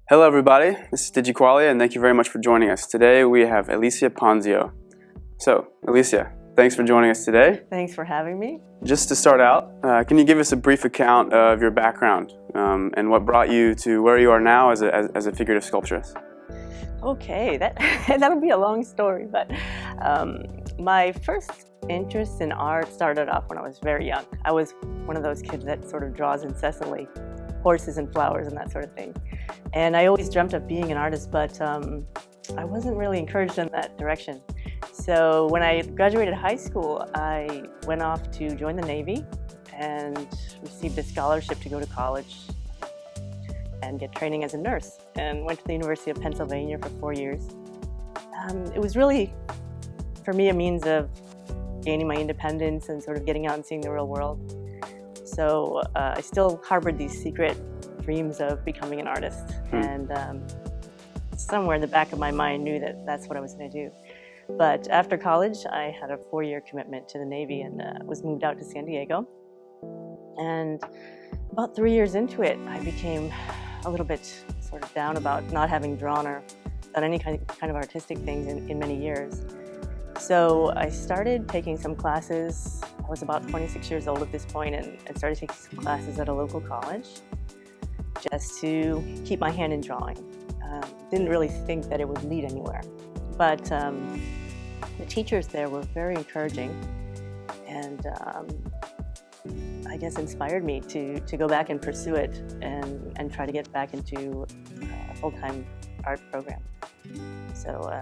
Hello everybody, this is DigiQualia and thank you very much for joining us. Today we have Alicia Ponzio. So, Alicia, thanks for joining us today. Thanks for having me. Just to start out, can you give us a brief account of your background and what brought you to where you are now as a figurative sculptress? Okay, that would be a long story, but my first interest in art started off when I was very young. I was one of those kids that sort of draws incessantly, horses and flowers and that sort of thing. And I always dreamt of being an artist, but I wasn't really encouraged in that direction. So when I graduated high school, I went off to join the Navy and received a scholarship to go to college and get training as a nurse, and went to the University of Pennsylvania for 4 years. It was really, for me, a means of gaining my independence and sort of getting out and seeing the real world. So I still harbored these secret dreams of becoming an artist, and somewhere in the back of my mind knew that that's what I was going to do. But after college, I had a 4-year commitment to the Navy and was moved out to San Diego. And about 3 years into it, I became a little bit sort of down about not having drawn or done any kind of artistic things in many years. So I started taking some classes. I was about 26 years old at this point, and started taking some classes at a local college just to keep my hand in drawing. Didn't really think that it would lead anywhere, but the teachers there were very encouraging, and I guess inspired me to go back and pursue it and try to get back into a full-time art program. So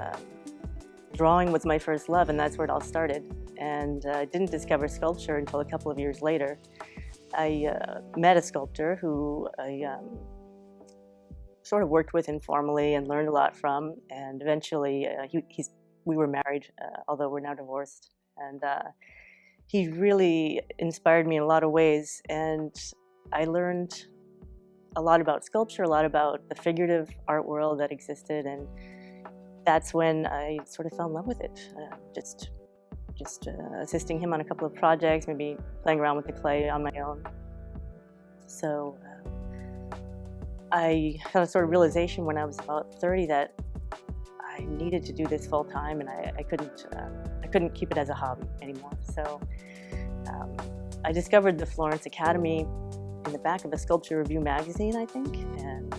drawing was my first love, and that's where it all started. And I didn't discover sculpture until a couple of years later. I met a sculptor who I sort of worked with informally and learned a lot from, and eventually we were married, although we're now divorced. And he really inspired me in a lot of ways, and I learned a lot about sculpture, a lot about the figurative art world that existed, and that's when I sort of fell in love with it. Just assisting him on a couple of projects, maybe playing around with the clay on my own. So I had a sort of realization when I was about 30 that I needed to do this full time, and I couldn't keep it as a hobby anymore. So I discovered the Florence Academy in the back of a Sculpture Review magazine, I think, and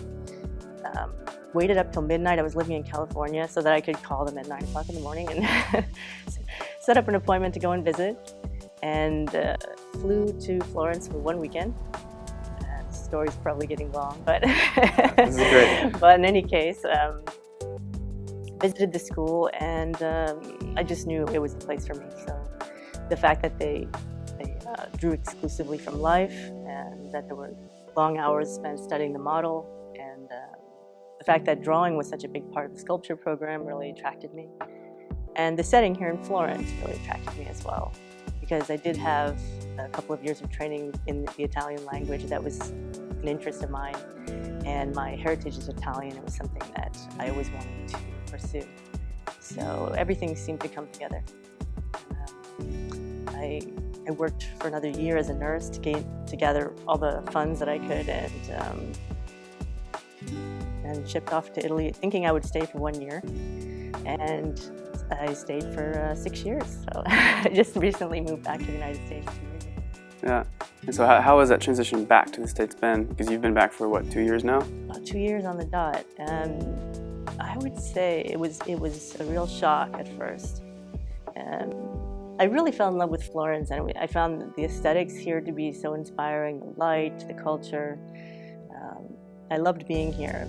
waited up till midnight. I was living in California so that I could call them at 9 o'clock in the morning and set up an appointment to go and visit, and flew to Florence for 1 weekend. The story's probably getting long, but This is great. But in any case, visited the school, and I just knew it was the place for me. So the fact that they drew exclusively from life, and that there were long hours spent studying the model, and the fact that drawing was such a big part of the sculpture program really attracted me. And the setting here in Florence really attracted me as well, because I did have a couple of years of training in the Italian language that was an interest of mine, and my heritage is Italian. It was something that I always wanted to pursue. So everything seemed to come together. I worked for another year as a nurse to gather all the funds that I could, and shipped off to Italy, thinking I would stay for 1 year. And I stayed for 6 years. So I just recently moved back to the United States 2 years ago. Yeah. And so how has that transition back to the States been? Because you've been back for what, 2 years now? About 2 years on the dot. I would say it was a real shock at first. I really fell in love with Florence, and I found the aesthetics here to be so inspiring, the light, the culture. I loved being here.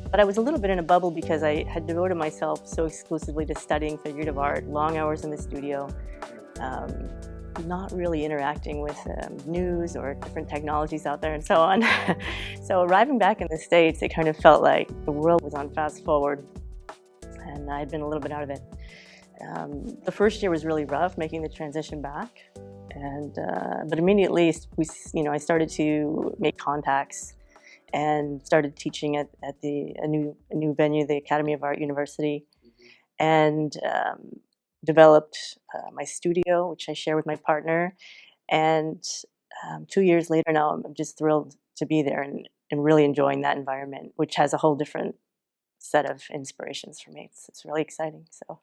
But I was a little bit in a bubble because I had devoted myself so exclusively to studying figurative art, long hours in the studio, not really interacting with news or different technologies out there and so on. So arriving back in the States, it kind of felt like the world was on fast forward, and I had been a little bit out of it. The first year was really rough, making the transition back, but immediately I started to make contacts and started teaching at a new venue, the Academy of Art University, and developed my studio, which I share with my partner. And 2 years later now, I'm just thrilled to be there, am really enjoying that environment, which has a whole different set of inspirations for me. It's really exciting. So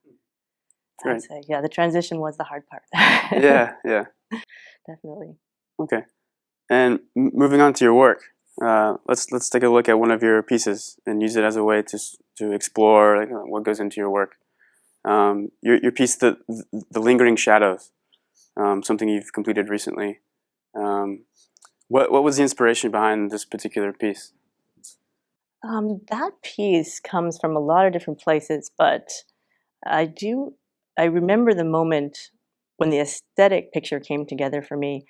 I'd say, yeah, the transition was the hard part. Yeah, yeah. Definitely. Okay. And moving on to your work, let's take a look at one of your pieces and use it as a way to explore like, what goes into your work. Your piece, the lingering shadows, something you've completed recently. What was the inspiration behind this particular piece? That piece comes from a lot of different places, but I remember the moment when the aesthetic picture came together for me.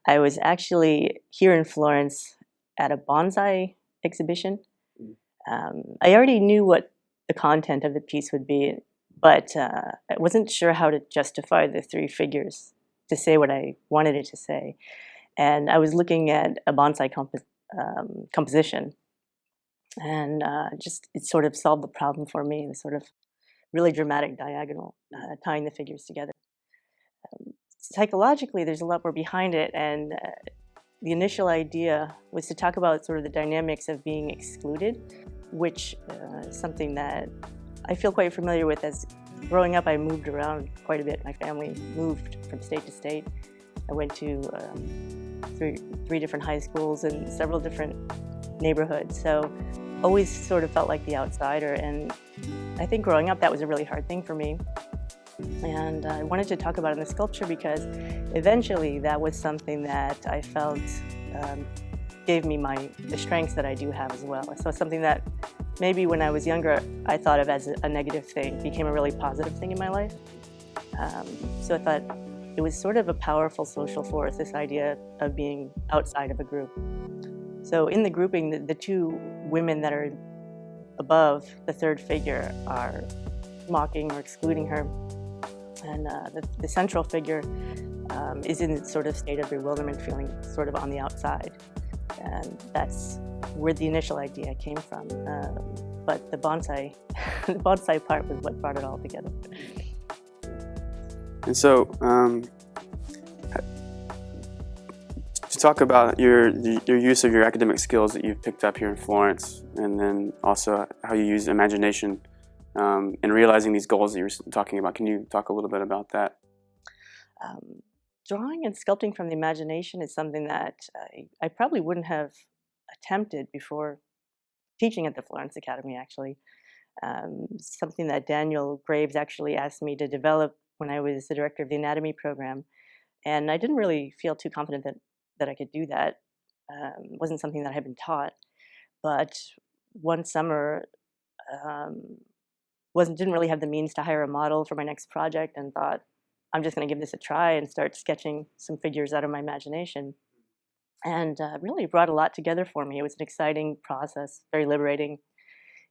I was actually here in Florence at a bonsai exhibition. I already knew what the content of the piece would be, but I wasn't sure how to justify the three figures to say what I wanted it to say. And I was looking at a bonsai composition, and it sort of solved the problem for me, the sort of really dramatic diagonal, tying the figures together. Psychologically, there's a lot more behind it, and the initial idea was to talk about sort of the dynamics of being excluded, which is something that I feel quite familiar with. As growing up, I moved around quite a bit. My family moved from state to state. I went to three different high schools and several different neighborhoods, so always sort of felt like the outsider, and I think growing up that was a really hard thing for me. And I wanted to talk about it in the sculpture because eventually that was something that I felt gave me the strengths that I do have as well. So something that maybe when I was younger I thought of as a negative thing became a really positive thing in my life. So I thought it was sort of a powerful social force, this idea of being outside of a group. So in the grouping, the two women that are above the third figure are mocking or excluding her. And the central figure is in sort of state of bewilderment, feeling sort of on the outside. And that's where the initial idea came from. But the bonsai part was what brought it all together. And so, to talk about your use of your academic skills that you've picked up here in Florence, and then also how you use imagination in realizing these goals that you were talking about. Can you talk a little bit about that? Drawing and sculpting from the imagination is something that I probably wouldn't have attempted before teaching at the Florence Academy, actually. Something that Daniel Graves actually asked me to develop when I was the director of the anatomy program. And I didn't really feel too confident that I could do that. It wasn't something that I had been taught. But one summer, didn't really have the means to hire a model for my next project, and thought, I'm just going to give this a try and start sketching some figures out of my imagination. And really brought a lot together for me. It was an exciting process, very liberating.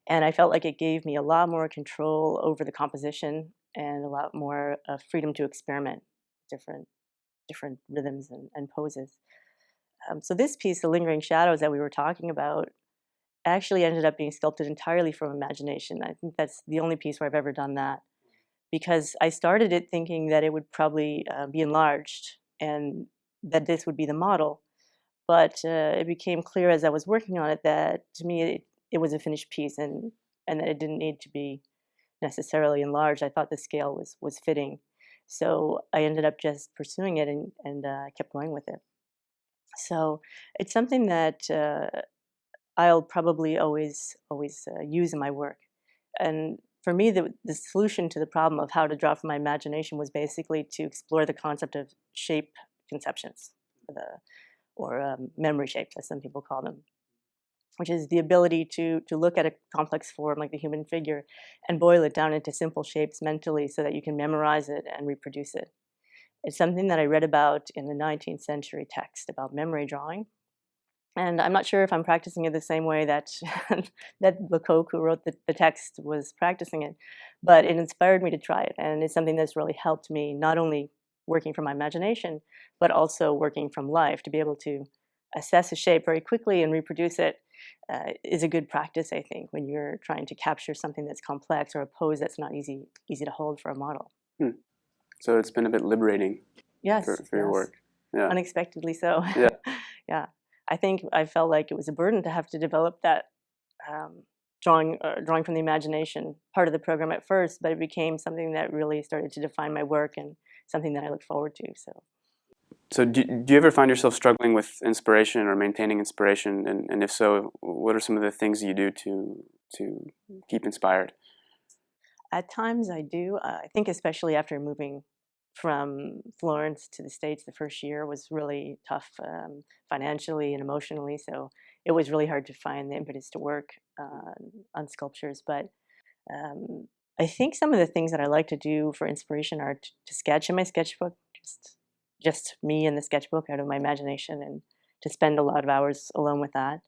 And I felt like it gave me a lot more control over the composition and a lot more freedom to experiment with different rhythms and poses. So this piece, The Lingering Shadows that we were talking about, actually ended up being sculpted entirely from imagination. I think that's the only piece where I've ever done that, because I started it thinking that it would probably be enlarged and that this would be the model. But it became clear as I was working on it that, to me, it was a finished piece, and that it didn't need to be necessarily enlarged. I thought the scale was fitting. So I ended up just pursuing it and kept going with it. So it's something that I'll probably always use in my work. And for me, the solution to the problem of how to draw from my imagination was basically to explore the concept of shape conceptions, or memory shapes, as some people call them, which is the ability to look at a complex form like the human figure and boil it down into simple shapes mentally so that you can memorize it and reproduce it. It's something that I read about in the 19th century text about memory drawing. And I'm not sure if I'm practicing it the same way that that Lecoq, who wrote the text, was practicing it, but it inspired me to try it. And it's something that's really helped me, not only working from my imagination, but also working from life. To be able to assess a shape very quickly and reproduce it is a good practice, I think, when you're trying to capture something that's complex or a pose that's not easy to hold for a model. So it's been a bit liberating. Yes, for your work. Yeah. Unexpectedly so. Yeah. Yeah. I think I felt like it was a burden to have to develop that drawing from the imagination part of the program at first, but it became something that really started to define my work and something that I look forward to. So do you ever find yourself struggling with inspiration or maintaining inspiration? And if so, what are some of the things you do to keep inspired? At times I do. I think especially after moving from Florence to the States, the first year was really tough financially and emotionally. So it was really hard to find the impetus to work on sculptures. But I think some of the things that I like to do for inspiration are to sketch in my sketchbook, just me and the sketchbook out of my imagination, and to spend a lot of hours alone with that.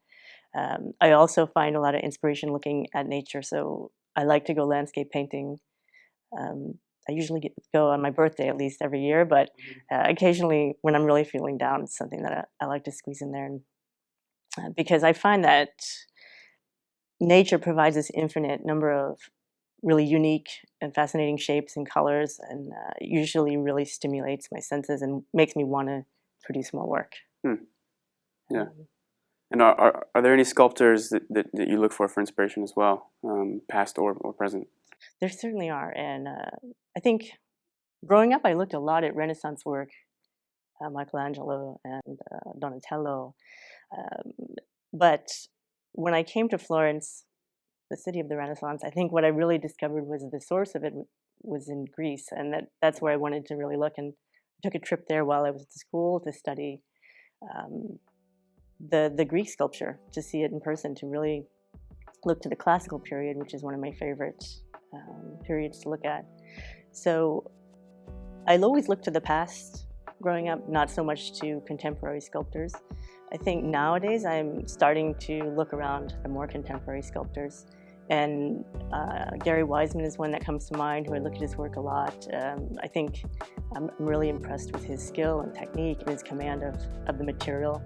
I also find a lot of inspiration looking at nature. So I like to go landscape painting. I usually go on my birthday at least every year, but occasionally when I'm really feeling down, it's something that I like to squeeze in there. And, because I find that nature provides this infinite number of really unique and fascinating shapes and colors, and usually really stimulates my senses and makes me want to produce more work. Yeah. And are there any sculptors that you look for inspiration as well, past or present? There certainly are. And I think growing up, I looked a lot at Renaissance work, Michelangelo and Donatello. But when I came to Florence, the city of the Renaissance, I think what I really discovered was the source of it was in Greece. And that's where I wanted to really look. And I took a trip there while I was at school to study the Greek sculpture, to see it in person, to really look to the classical period, which is one of my favorite periods to look at. So I always looked to the past growing up, not so much to contemporary sculptors. I think nowadays I'm starting to look around at more contemporary sculptors. And Gary Wiseman is one that comes to mind, who I look at his work a lot. I think I'm really impressed with his skill and technique and his command of the material.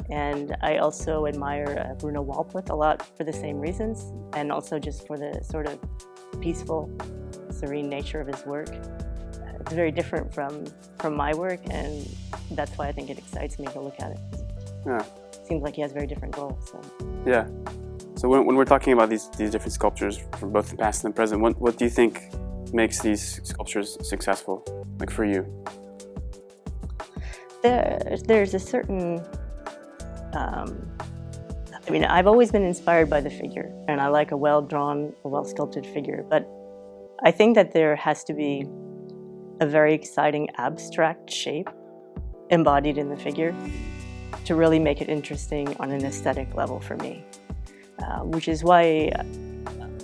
And I also admire Bruno Walpurth a lot for the same reasons, and also just for the sort of peaceful, serene nature of his work. It's very different from my work, and that's why I think it excites me to look at it. Yeah. Seems like he has very different goals. So. Yeah. So when we're talking about these different sculptures from both the past and the present, what do you think makes these sculptures successful, like for you? There's a certain I mean, I've always been inspired by the figure, and I like a well-drawn, a well-sculpted figure, but I think that there has to be a very exciting abstract shape embodied in the figure to really make it interesting on an aesthetic level for me, which is why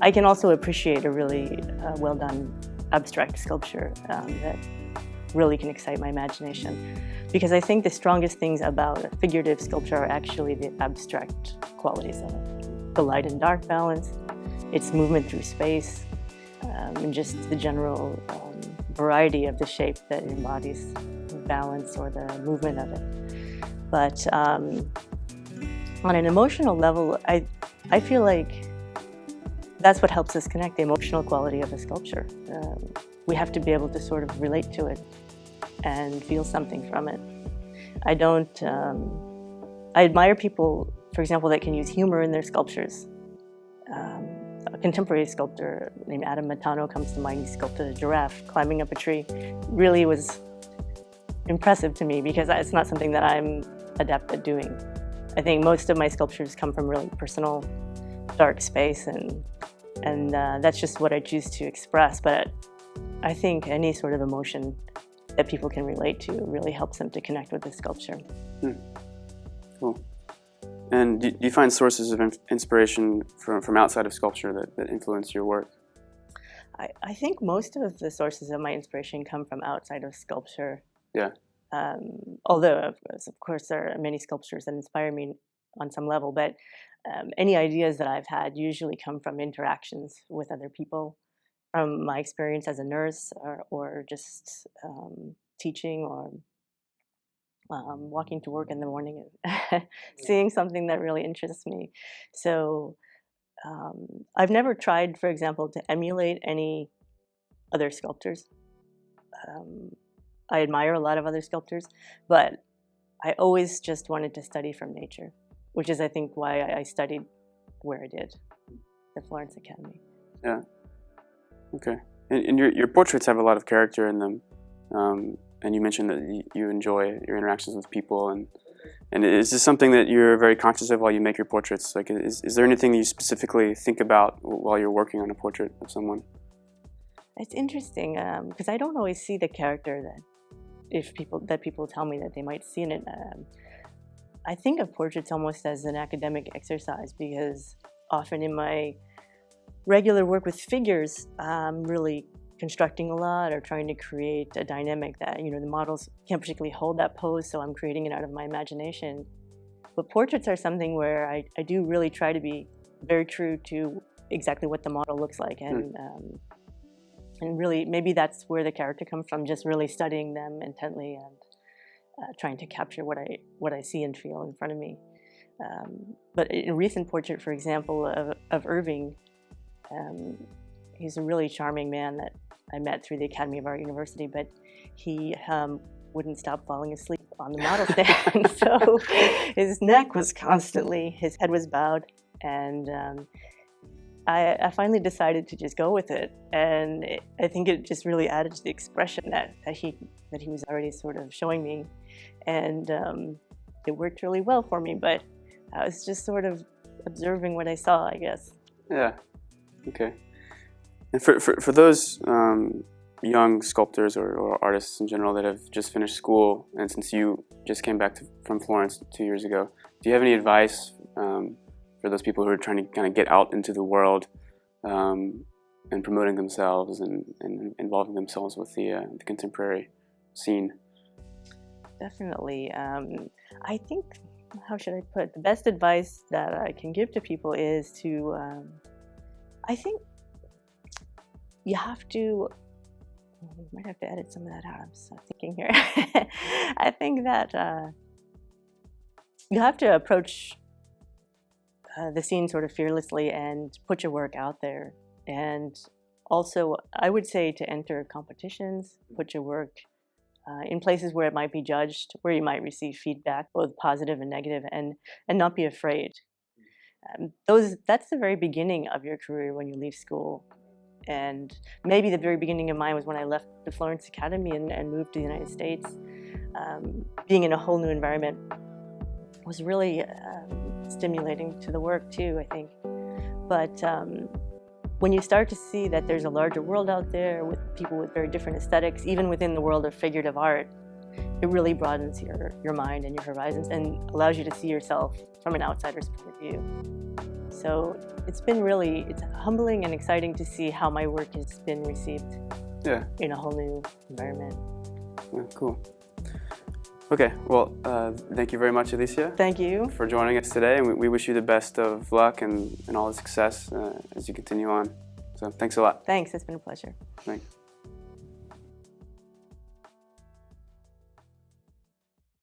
I can also appreciate a really well-done abstract sculpture that really can excite my imagination. Because I think the strongest things about a figurative sculpture are actually the abstract qualities of it. The light and dark balance, its movement through space, and just the general variety of the shape that embodies the balance or the movement of it. But on an emotional level, I feel like that's what helps us connect, the emotional quality of a sculpture. We have to be able to sort of relate to it and feel something from it. I admire people, for example, that can use humor in their sculptures. A contemporary sculptor named Adam Matano comes to mind. He sculpted a giraffe climbing up a tree. Really was impressive to me because it's not something that I'm adept at doing. I think most of my sculptures come from really personal, dark space, and that's just what I choose to express. But I think any sort of emotion that people can relate to really helps them to connect with the sculpture. Cool. And do you find sources of inspiration from outside of sculpture that influence your work? I think most of the sources of my inspiration come from outside of sculpture. Yeah. Although, of course, there are many sculptures that inspire me on some level, but any ideas that I've had usually come from interactions with other people, from my experience as a nurse or just teaching or walking to work in the morning and seeing something that really interests me. So I've never tried, for example, to emulate any other sculptors. I admire a lot of other sculptors, but I always just wanted to study from nature, which is, I think, why I studied where I did, the Florence Academy. Yeah. Okay. And your portraits have a lot of character in them, and you mentioned that you enjoy your interactions with people, and is this something that you're very conscious of while you make your portraits? Like, is there anything you specifically think about while you're working on a portrait of someone? It's interesting because I don't always see the character that people tell me that they might see in it. I think of portraits almost as an academic exercise, because often in my regular work with figures, I'm really constructing a lot or trying to create a dynamic that, the models can't particularly hold that pose, so I'm creating it out of my imagination. But portraits are something where I do really try to be very true to exactly what the model looks like, and really maybe that's where the character comes from, just really studying them intently and trying to capture what I see and feel in front of me. But in a recent portrait, for example, of Irving, he's a really charming man that I met through the Academy of Art University, but he wouldn't stop falling asleep on the model stand. So his neck was constantly, his head was bowed, and I finally decided to just go with it. And I think it just really added to the expression that he was already sort of showing me, and it worked really well for me. But I was just sort of observing what I saw, I guess. Yeah. Okay. And for those young sculptors or artists in general that have just finished school, and since you just came back from Florence 2 years ago, do you have any advice for those people who are trying to kind of get out into the world and promoting themselves and involving themselves with the contemporary scene? Definitely. I think, how should I put it? The best advice that I can give to people is to, I think you have to, might have to edit some of that out, I'm just thinking here. I think that you have to approach the scene sort of fearlessly and put your work out there. And also, I would say to enter competitions, put your work in places where it might be judged, where you might receive feedback, both positive and negative, and not be afraid. That's the very beginning of your career when you leave school. And maybe the very beginning of mine was when I left the Florence Academy and moved to the United States. Being in a whole new environment was really stimulating to the work too, I think. But when you start to see that there's a larger world out there with people with very different aesthetics, even within the world of figurative art, it really broadens your mind and your horizons and allows you to see yourself from an outsider's point of view. So it's humbling and exciting to see how my work has been received in a whole new environment. Yeah, cool. Okay, well, thank you very much, Alicia. Thank you. For joining us today, and we wish you the best of luck and all the success as you continue on. So thanks a lot. Thanks, it's been a pleasure. Thanks.